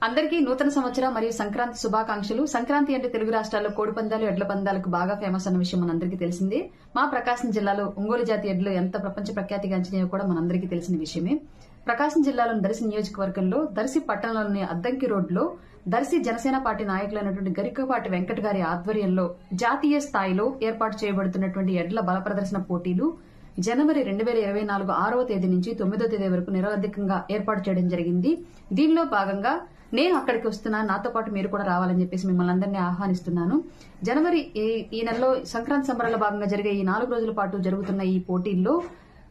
అందరికీ నూతన సంవత్సర మరియు సంక్రాంతి శుభాకాంక్షలు. సంక్రాంతి అంటే తెలుగు రాష్ట్రాల్లో కోడి పందాలు, ఎడ్ల పందాలకు బాగా ఫేమస్ అన్న విషయం మనందరికీ తెలిసిందే. మా ప్రకాశం జిల్లాలో ఒంగోలు జాతి ఎడ్లు ఎంత ప్రపంచ ప్రఖ్యాతిగాంచినాయో కూడా మనందరికీ తెలిసిన విషయమే. ప్రకాశం జిల్లాలోని దర్శి నియోజకవర్గంలో దర్శి పట్టణంలోని అద్దంకి రోడ్లో దర్శి జనసేన పార్టీ నాయకులైనటువంటి గరికపాటి వెంకట్ గారి ఆధ్వర్యంలో జాతీయ స్థాయిలో ఏర్పాటు చేయబడుతున్నటువంటి ఎడ్ల బల ప్రదర్శన పోటీలు జనవరి 2024 6వ తేదీ నుంచి 9వ తేదీ వరకు నిరవధికంగా ఏర్పాటు చేయడం జరిగింది. దీనిలో భాగంగా నేను అక్కడికి వస్తున్నాను, నాతో పాటు మీరు కూడా రావాలని చెప్పేసి మిమ్మల్ని అందరినీ ఆహ్వానిస్తున్నాను. జనవరి ఈ నెలలో సంక్రాంతి సంబరాల భాగంగా జరిగే ఈ 4 రోజుల పాటు జరుగుతున్న ఈ పోటీల్లో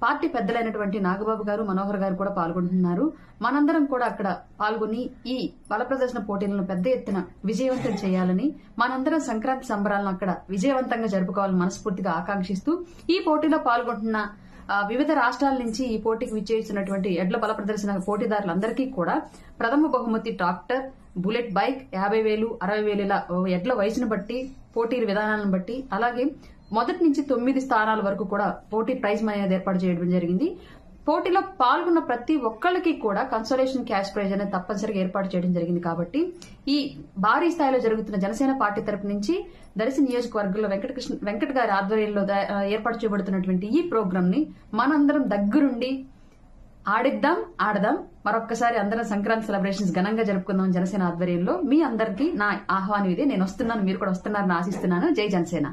పార్టీ పెద్దలైనటువంటి నాగబాబు గారు, మనోహర్ గారు కూడా పాల్గొంటున్నారు. మనందరం కూడా అక్కడ పాల్గొని ఈ బల ప్రదర్శన పోటీలను పెద్ద ఎత్తున విజయవంతం చేయాలని, మనందరం సంక్రాంతి సంబరాలను అక్కడ విజయవంతంగా జరుపుకోవాలని మనస్ఫూర్తిగా ఆకాంక్షిస్తూ ఈ పోటీలో పాల్గొంటున్న వివిధ రాష్ట్రాల నుంచి ఈ పోటీకి విచ్చేస్తున్నటువంటి ఎడ్ల బల ప్రదర్శన పోటీదారులందరికీ కూడా ప్రథమ బహుమతి ట్రాక్టర్, బుల్లెట్ బైక్ 50,000, 60,000 ఎడ్ల వయసును బట్టి, పోటీ విధానాలను బట్టి, అలాగే మొదటి నుంచి 9 స్థానాల వరకు కూడా పోటీ ప్రైజ్ మనీ అనేది ఏర్పాటు చేయడం జరిగింది. పోటీలో పాల్గొన్న ప్రతి ఒక్కళ్ళకి కూడా కన్సోలేషన్ క్యాష్ ప్రైజ్ అనేది తప్పనిసరిగా ఏర్పాటు చేయడం జరిగింది. కాబట్టి ఈ భారీ స్థాయిలో జరుగుతున్న జనసేన పార్టీ తరపు నుంచి దర్శి నియోజకవర్గంలో వెంకట్ గారి ఆధ్వర్యంలో ఏర్పాటు చేయబడుతున్నటువంటి ఈ ప్రోగ్రామ్ ని మనందరం దగ్గరుండి ఆడిద్దాం, ఆడదాం. మరొక్కసారి అందరం సంక్రాంతి సెలబ్రేషన్స్ ఘనంగా జరుపుకుందాం జనసేన ఆధ్వర్యంలో. మీ అందరికీ నా ఆహ్వానం ఇదే. నేను వస్తున్నాను, మీరు కూడా వస్తున్నారని ఆశిస్తున్నాను. జై జనసేన.